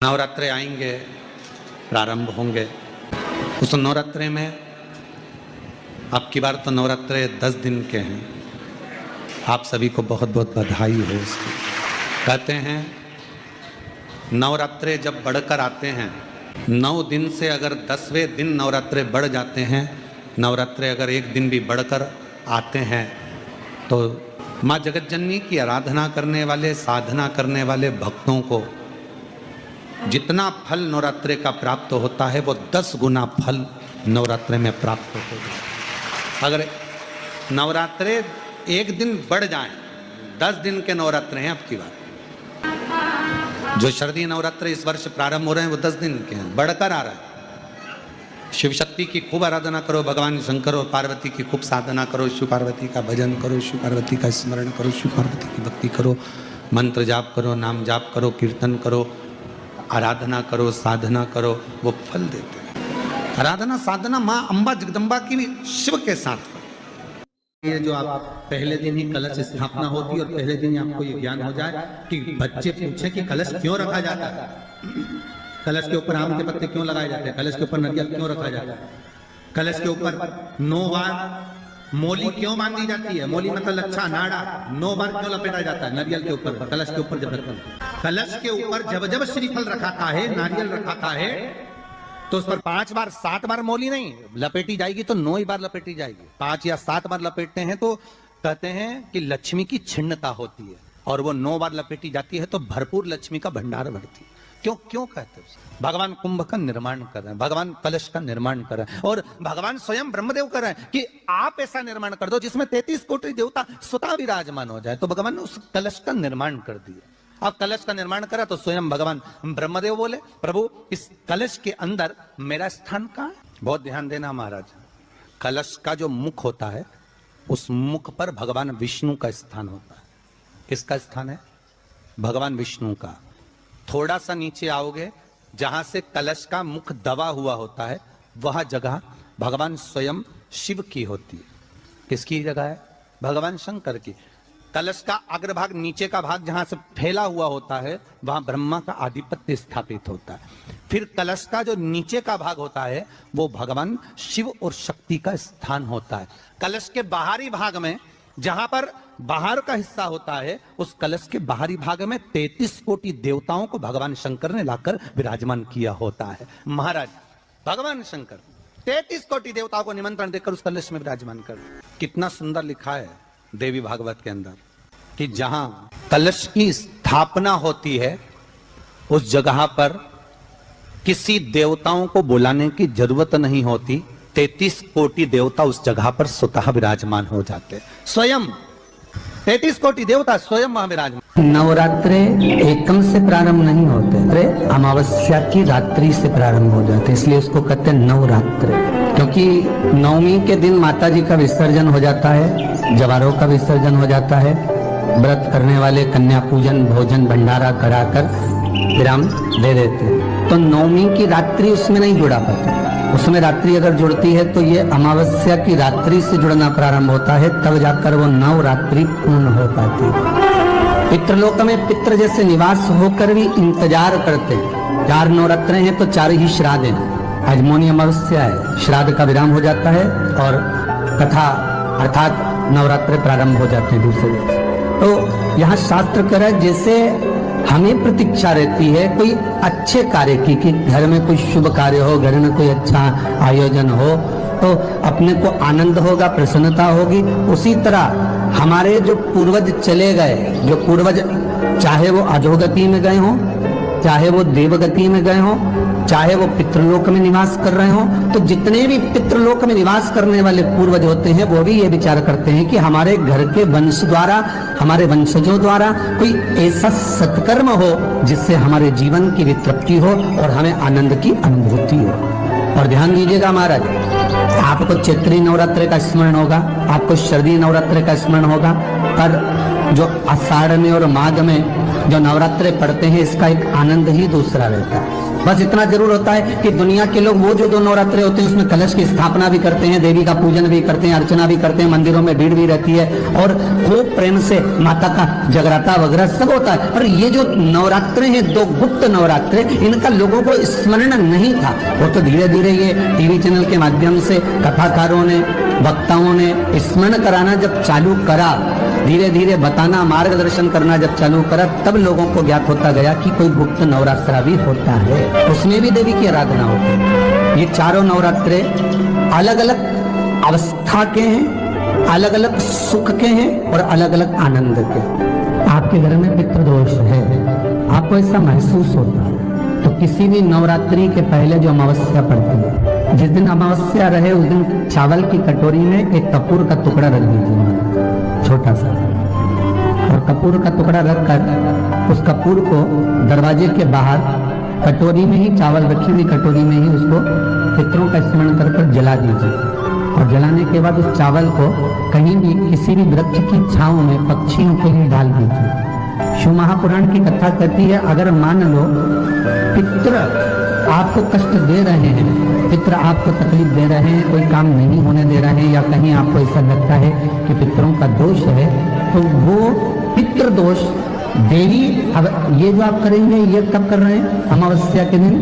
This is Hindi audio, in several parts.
नवरात्रे आएंगे, प्रारंभ होंगे। उस नवरात्रे में अब की बार तो नवरात्रे 10 दिन के हैं। आप सभी को बहुत बहुत बधाई हो उसकी। कहते हैं नवरात्रे जब बढ़कर आते हैं, 9 दिन से अगर 10वें दिन नवरात्रे बढ़ जाते हैं, नवरात्रे अगर एक दिन भी बढ़कर आते हैं, तो माँ जगतजननी की आराधना करने वाले, साधना करने वाले भक्तों को जितना फल नवरात्रे का प्राप्त होता है वो 10 गुना फल नवरात्रे में प्राप्त होगा। अगर नवरात्रे एक दिन बढ़ जाएं, 10 दिन के नवरात्रे हैं अब की बात। जो शारदीय नवरात्रे इस वर्ष प्रारंभ हो रहे हैं वो 10 दिन के हैं, बढ़कर आ रहा है। शिव शक्ति की खूब आराधना करो, भगवान शंकर और पार्वती की खूब साधना करो, शिव पार्वती का भजन करो, शिव पार्वती का स्मरण करो, शिव पार्वती की भक्ति करो, मंत्र जाप करो, नाम जाप करो, कीर्तन करो, आराधना करो, साधना करो, वो फल देते हैं। आराधना साधना माँ अम्बा जगदम्बा की भी शिव के साथ करो। ये जो आप पहले दिन ही कलश स्थापना होती है और पहले दिन ही आपको ये ज्ञान हो जाए कि बच्चे पूछे कि कलश क्यों रखा जाता है, कलश के ऊपर आम के पत्ते क्यों लगाए जाते हैं, कलश के ऊपर नारियल क्यों रखा जाता है, कलश के ऊपर 9 बार मोली क्यों बांधी जाती है, मोली मतलब लच्छा नाड़ा 9 बार क्यों लपेटा जाता है नारियल के ऊपर, कलश के ऊपर जब रखा, कलश के ऊपर जब जब श्रीफल रखाता है, नारियल रखाता है, तो उस पर 5 बार 7 बार मोली नहीं लपेटी जाएगी, तो 9 ही बार लपेटी जाएगी। 5 या 7 बार लपेटते हैं तो कहते हैं कि लक्ष्मी की छिन्नता होती है, और वो 9 बार लपेटी जाती है तो भरपूर लक्ष्मी का भंडार बढ़ती है। क्यों कहते हैं? भगवान कुंभ का निर्माण कर रहे हैं, भगवान कलश का निर्माण कर रहे हैं, और भगवान स्वयं ब्रह्मदेव कर रहे हैं कि आप ऐसा निर्माण कर दो जिसमें 33 कोटि देवता स्वतः विराजमान हो जाए। तो भगवान ने उस कलश का निर्माण कर दिया। अब कलश का निर्माण करा तो स्वयं भगवान ब्रह्मदेव बोले, प्रभु इस कलश के अंदर मेरा स्थान कहाँ है? बहुत ध्यान देना महाराज, कलश का जो मुख होता है उस मुख पर भगवान विष्णु का स्थान होता है। किसका स्थान है? भगवान विष्णु का। थोड़ा सा नीचे आओगे, जहां से कलश का मुख दबा हुआ होता है, वह जगह भगवान स्वयं शिव की होती है। किसकी जगह है? भगवान शंकर की। कलश का अग्रभाग, नीचे का भाग जहां से फैला हुआ होता है, वहां ब्रह्मा का आधिपत्य स्थापित होता है। फिर कलश का जो नीचे का भाग होता है वो भगवान शिव और शक्ति का स्थान होता है। कलश के बाहरी भाग में, जहां पर बाहर का हिस्सा होता है, उस कलश के बाहरी भाग में 33 कोटि देवताओं को भगवान शंकर ने लाकर विराजमान किया होता है। महाराज भगवान शंकर 33 कोटि देवताओं को निमंत्रण देकर उस कलश में विराजमान कर। कितना सुंदर लिखा है देवी भागवत के अंदर कि जहां कलश की स्थापना होती है उस जगह पर किसी देवताओं को बुलाने की जरूरत नहीं होती। 33 कोटि देवता उस जगह पर स्वतः विराजमान हो जाते, स्वयं 33 कोटि देवता स्वयं वहां विराजमान। नवरात्रे एकम से प्रारंभ नहीं होते, अमावस्या की रात्रि से प्रारंभ हो जाते, इसलिए उसको कहते हैं नवरात्रे। क्योंकि 9वीं के दिन माता जी का विसर्जन हो जाता है, जवारों का विसर्जन हो जाता है। व्रत करने वाले कन्या पूजन, भोजन भंडारा कराकर विराम दे देते हैं। तो 9वीं की रात्रि उसमें नहीं जुड़ा पाता, उसमें रात्रि अगर जुड़ती है तो ये अमावस्या की रात्रि से जुड़ना प्रारंभ होता है, तब जाकर वो नवरात्रि पूर्ण हो पाती है। पितृलोक में पितृ जैसे निवास होकर भी इंतजार करते हैं। 4 नवरात्रे हैं तो 4 ही श्राद्ध हैं। आज मौनी अमावस्या है, श्राद्ध का विराम हो जाता है और कथा अर्थात नवरात्रे प्रारंभ हो जाते हैं दूसरे दिन। तो यहाँ शास्त्र कह रहा है जैसे हमें प्रतीक्षा रहती है कोई अच्छे कार्य की, कि घर में कोई शुभ कार्य हो, घर में कोई अच्छा आयोजन हो तो अपने को आनंद होगा, प्रसन्नता होगी। उसी तरह हमारे जो पूर्वज चले गए, जो पूर्वज चाहे वो अधोगति में गए हों, चाहे वो देवगति में गए हों, चाहे वो पितृलोक में निवास कर रहे हों, तो जितने भी पितृलोक में निवास करने वाले पूर्वज होते हैं वो भी ये विचार करते हैं कि हमारे घर के वंश द्वारा, हमारे वंशजों द्वारा कोई ऐसा सत्कर्म हो जिससे हमारे जीवन की भी तृप्ति हो और हमें आनंद की अनुभूति हो। और ध्यान दीजिएगा महाराज, आपको चैत्री नवरात्रे का स्मरण होगा, आपको शारदीय नवरात्रे का स्मरण होगा, पर जो आषाढ़ में और माघ में जो नवरात्रे पढ़ते हैं इसका एक आनंद ही दूसरा रहता है। बस इतना जरूर होता है कि दुनिया के लोग वो जो 2 नवरात्रे होते हैं उसमें कलश की स्थापना भी करते हैं, देवी का पूजन भी करते हैं, अर्चना भी करते हैं, मंदिरों में भीड़ भी रहती है और खूब प्रेम से माता का जगराता वगैरह सब होता है। पर ये जो नवरात्रे हैं 2 गुप्त नवरात्रे, इनका लोगों को स्मरण नहीं था। वो तो धीरे धीरे ये टीवी चैनल के माध्यम से कथाकारों ने, वक्ताओं ने स्मरण कराना जब चालू करा, धीरे धीरे बताना, मार्गदर्शन करना जब चालू करा, तब लोगों को ज्ञात होता गया कि कोई गुप्त नवरात्रा भी होता है, उसमें भी देवी की आराधना होती है। ये चारों नवरात्रे अलग अलग अवस्था के हैं, अलग अलग सुख के हैं और अलग अलग आनंद के। आपके घर में पितृदोष है, आपको ऐसा महसूस होता है, तो किसी भी नवरात्रि के पहले जो अमावस्या पड़ती है, जिस दिन अमावस्या रहे उस दिन चावल की कटोरी में एक कपूर का टुकड़ा रख दीजिए, छोटा सा, और कपूर का टुकड़ा रखकर उस कपूर को दरवाजे के बाहर कटोरी में ही, चावल रखी हुई कटोरी में ही उसको पितरों का स्मरण कर कर जला दीजिए। और जलाने के बाद उस चावल को कहीं भी किसी भी वृक्ष की छांव में पक्षियों के लिए डाल दीजिए। शिव महापुराण की कथा कहती है, अगर मान लो पितृ आपको कष्ट दे रहे हैं, पितृ आपको तकलीफ दे रहे हैं, कोई काम नहीं होने दे रहे हैं, या कहीं आपको ऐसा लगता है कि पितरों का दोष है, तो वो पितृ दोष देवी, अब ये जो आप करेंगे ये कब कर रहे हैं? अमावस्या के दिन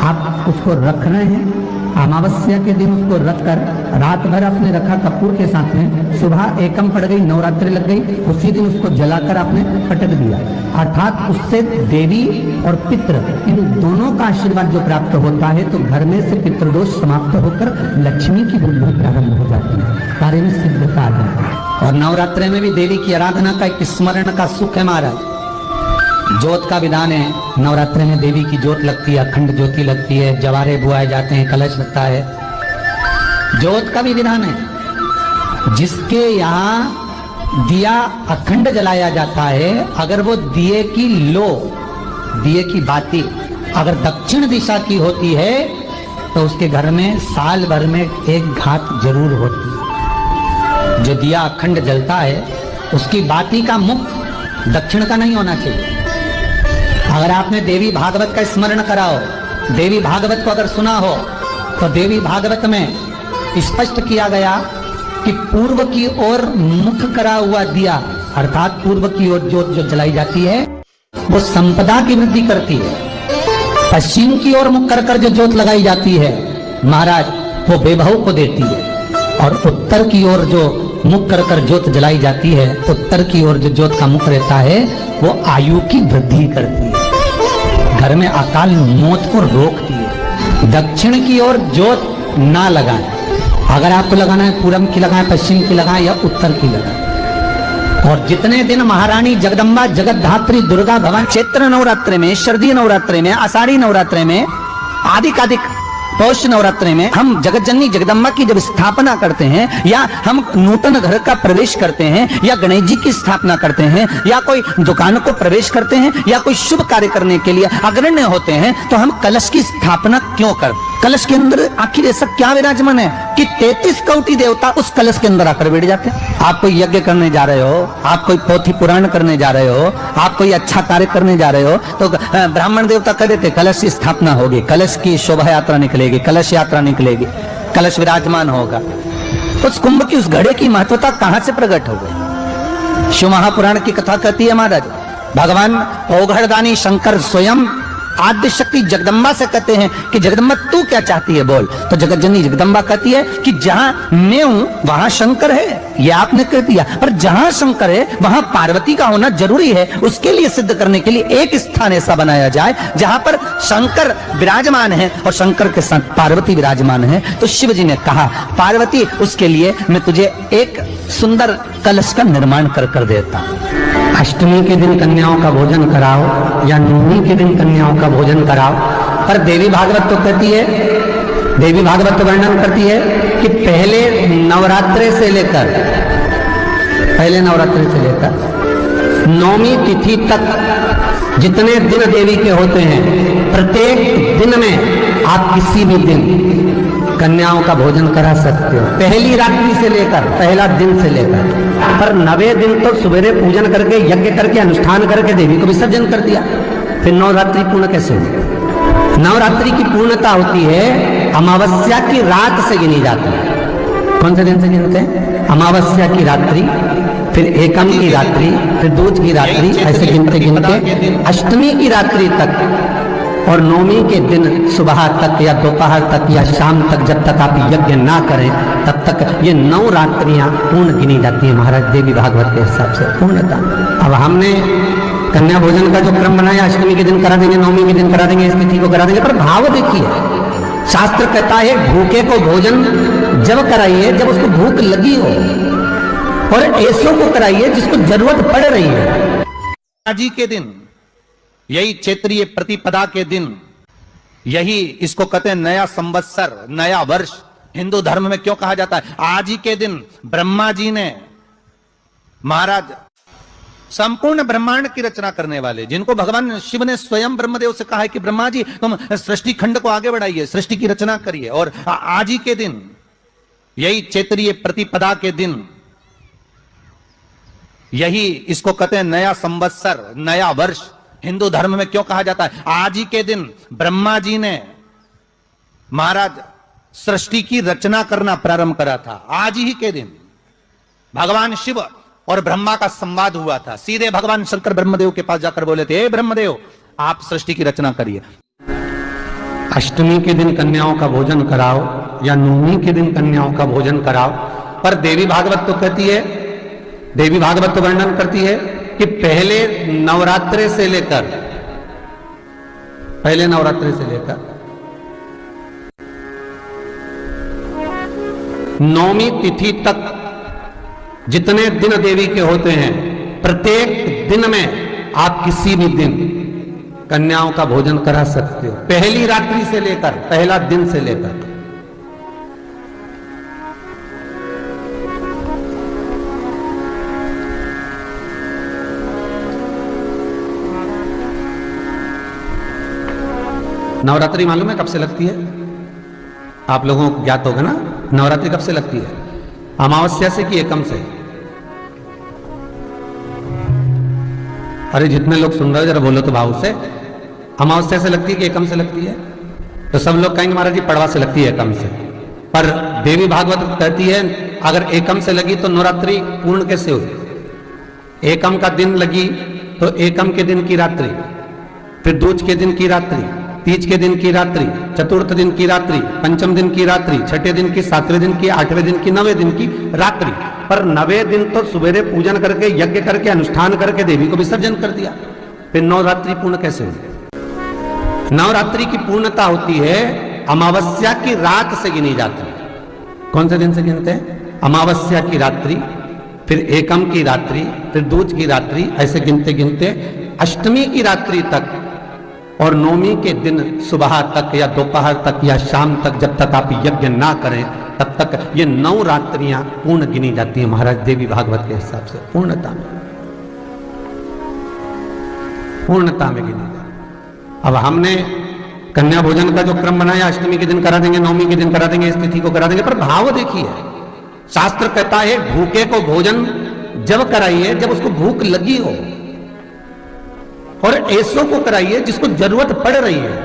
आप उसको रख रहे हैं, अमावस्या के दिन उसको रखकर रात भर आपने रखा कपूर के साथ में, सुबह एकम पड़ गई, नवरात्रि लग गई, उसी दिन उसको जलाकर आपने पटक दिया। अर्थात उससे देवी और पितृ इन दोनों का आशीर्वाद जो प्राप्त होता है, तो घर में से पितृदोष समाप्त होकर लक्ष्मी की वृद्धि प्रारंभ हो जाती है, कार्य में सिद्धता आ जाती है। और नवरात्रि में भी देवी की आराधना का एक स्मरण का सुख है महाराज। ज्योत का विधान है, नवरात्रि में देवी की ज्योत लगती है, अखंड ज्योति लगती है, जवारे बुआए जाते हैं, कलश लगता है, ज्योत का भी विधान है। जिसके यहाँ दिया अखंड जलाया जाता है, अगर वो दिए की लो, दिए की बाती अगर दक्षिण दिशा की होती है, तो उसके घर में साल भर में एक घात जरूर होती है। जो दिया अखंड जलता है उसकी बाती का मुख दक्षिण का नहीं होना चाहिए। अगर आपने देवी भागवत का स्मरण करा हो, देवी भागवत को अगर सुना हो, तो देवी भागवत में स्पष्ट किया गया कि पूर्व की ओर मुख करा हुआ दिया, अर्थात पूर्व की ओर ज्योत जो जलाई जाती है वो संपदा की वृद्धि करती है। पश्चिम की ओर मुख कर जो ज्योत लगाई जाती है महाराज, वो वैभव को देती है। और उत्तर की ओर जो मुख कर ज्योत जलाई जाती है, उत्तर की ओर जो ज्योत का मुख रहता है वो आयु की वृद्धि करती है, घर में अकाल मौत को रोकती है। दक्षिण की ओर ज्योत ना लगाएं, अगर आपको लगाना है पूरब की लगाएं, पश्चिम की लगाएं या उत्तर की लगाएं। और जितने दिन महारानी जगदम्बा जगतधात्री दुर्गा भवानी चैत्र नवरात्रि में, शरदीय नवरात्रि में, आषाढ़ी नवरात्रि में, आदिकादिक पौष नवरात्रि में हम जगत जननी जगदम्बा की जब स्थापना करते हैं, या हम नूतन घर का प्रवेश करते हैं, या गणेश जी की स्थापना करते हैं, या कोई दुकान को प्रवेश करते हैं, या कोई शुभ कार्य करने के लिए अग्रण्य होते हैं, तो हम कलश की स्थापना क्यों करते? कलश के अंदर आखिर ऐसा क्या विराजमान है कि 33 कोटि देवता उस कलश के अंदर आकर बैठ जाते हैं? आप कोई यज्ञ करने जा रहे हो, आप कोई पोथी पुराण करने जा रहे हो, आप कोई अच्छा कार्य करने जा रहे हो, तो ब्राह्मण देवता कह देते कलश की स्थापना होगी, कलश की शोभा यात्रा निकलेगी, कलश यात्रा निकलेगी, कलश विराजमान होगा। तो उस कुंभ की उस घड़े की महत्वता कहां से प्रकट हो गई? शिव महापुराण की कथा कहती है महाराज, भगवान औघड़दानी शंकर स्वयं आद्य शक्ति जगदम्बा से कहते हैं कि जगदम्बा तू क्या चाहती है बोल। तो जगत जननी जगदम्बा कहती है कि जहां मैं हूं वहां शंकर है, ये आपने कह दिया, पर जहां शंकर है वहां पार्वती का होना जरूरी है। उसके लिए सिद्ध करने के लिए एक स्थान ऐसा बनाया जाए जहां पर शंकर विराजमान है और शंकर के साथ पार्वती विराजमान है। तो शिव जी ने कहा पार्वती, उसके लिए मैं तुझे एक सुंदर कलश का निर्माण कर देता हूं। अष्टमी के दिन कन्याओं का भोजन कराओ या नवमी के दिन कन्याओं का भोजन कराओ। पर देवी भागवत तो कहती है, देवी भागवत तो वर्णन करती है कि पहले नवरात्रि से लेकर नौमी तिथि तक जितने दिन देवी के होते हैं, प्रत्येक दिन में आप किसी भी दिन कन्याओं का भोजन करा सकते हो, पहली रात्रि से लेकर, पहला दिन से लेकर, पर 9वें दिन तो सवेरे पूजन करके, यज्ञ करके, अनुष्ठान करके देवी को विसर्जन कर दिया। फिर नवरात्रि पूर्ण कैसे हुई? नवरात्रि की पूर्णता होती है अमावस्या की रात से गिनी जाती है। कौन से दिन से गिनते हैं? अमावस्या की रात्रि, फिर एकम की रात्रि, फिर दूज की रात्रि, ऐसे गिनते गिनते अष्टमी की रात्रि तक और नवमी के दिन सुबह तक या दोपहर तक या शाम तक, जब तक आप यज्ञ ना करें तब तक ये 9 रात्रियां पूर्ण गिनी जाती है महाराज देवी भागवत के हिसाब से पूर्णता। अब हमने कन्या भोजन का जो क्रम बनाया, अष्टमी के दिन करा देंगे, नवमी के दिन करा देंगे, इस तिथि को करा देंगे, पर भाव देखिए, शास्त्र कहता है भूखे को भोजन जब कराइए जब उसको भूख लगी हो, और ऐसों को कराइए जिसको जरूरत पड़ रही है। आज ही के दिन, यही चैत्रीय प्रतिपदा के दिन, यही इसको कहते हैं नया संवत्सर, नया वर्ष। हिंदू धर्म में क्यों कहा जाता है? आज ही के दिन ब्रह्मा जी ने, महाराज संपूर्ण ब्रह्मांड की रचना करने वाले, जिनको भगवान शिव ने स्वयं ब्रह्मदेव से कहा है कि ब्रह्मा जी तुम सृष्टि खंड को आगे बढ़ाइए, सृष्टि की रचना करिए, और आज ही के दिन, यही चैत्रीय प्रतिपदा के दिन, यही इसको कहते हैं नया संवत्सर, नया वर्ष। हिंदू धर्म में क्यों कहा जाता है? आज ही के दिन ब्रह्मा जी ने, महाराज सृष्टि की रचना करना प्रारंभ करा था। आज ही के दिन भगवान शिव और ब्रह्मा का संवाद हुआ था। सीधे भगवान शंकर ब्रह्मदेव के पास जाकर बोले थे, हे ब्रह्मदेव आप सृष्टि की रचना करिए। अष्टमी के दिन कन्याओं का भोजन कराओ या नवमी के दिन कन्याओं का भोजन कराओ, पर देवी भागवत तो कहती है, देवी भागवत तो वर्णन करती है कि पहले नवरात्रे से लेकर, पहले नवरात्रे से लेकर नौमी तिथि तक जितने दिन देवी के होते हैं, प्रत्येक दिन में आप किसी भी दिन कन्याओं का भोजन करा सकते हो, पहली रात्रि से लेकर, पहला दिन से लेकर। नवरात्रि मालूम है कब से लगती है? आप लोगों को ज्ञात होगा ना, नवरात्रि कब से लगती है? अमावस्या से कि एकम से? अरे जितने लोग सुन रहे हो जरा बोलो तो भाव से। अमावस्या से लगती है कि एकम से लगती है? तो सब लोग कहेंगे महाराज जी पड़वा से लगती है, एकम से। पर देवी भागवत कहती है अगर एकम से लगी तो नवरात्रि पूर्ण कैसे हुई? एकम का दिन लगी तो एकम के दिन की रात्रि, फिर दूज के दिन की रात्रि, तीज के दिन की रात्रि, चतुर्थ दिन की रात्रि, पंचम दिन की रात्रि, छठे दिन की, सातवें दिन की, आठवें दिन की, 9वें दिन की रात्रि। पर 9वें दिन तो सवेरे पूजन करके, यज्ञ करके, अनुष्ठान करके देवी को विसर्जन कर दिया। फिर नवरात्रि पूर्ण कैसे हुई? नवरात्रि की पूर्णता होती है अमावस्या की रात से गिनी जाती है। कौन से दिन से गिनते हैं? अमावस्या की रात्रि, फिर एकम की रात्रि, फिर दूज की रात्रि, ऐसे गिनते गिनते अष्टमी की रात्रि तक और नवमी के दिन सुबह तक या दोपहर तक या शाम तक, जब तक आप यज्ञ ना करें तब तक ये 9 रात्रियां पूर्ण गिनी जाती है महाराज देवी भागवत के हिसाब से पूर्णता में, पूर्णता में गिनी जाती। अब हमने कन्या भोजन का जो क्रम बनाया, अष्टमी के दिन करा देंगे, नवमी के दिन करा देंगे, इस तिथि को करा देंगे, पर भाव देखिए, शास्त्र कहता है भूखे को भोजन जब कराइए जब उसको भूख लगी हो, और ऐसों को कराइए जिसको जरूरत पड़ रही है।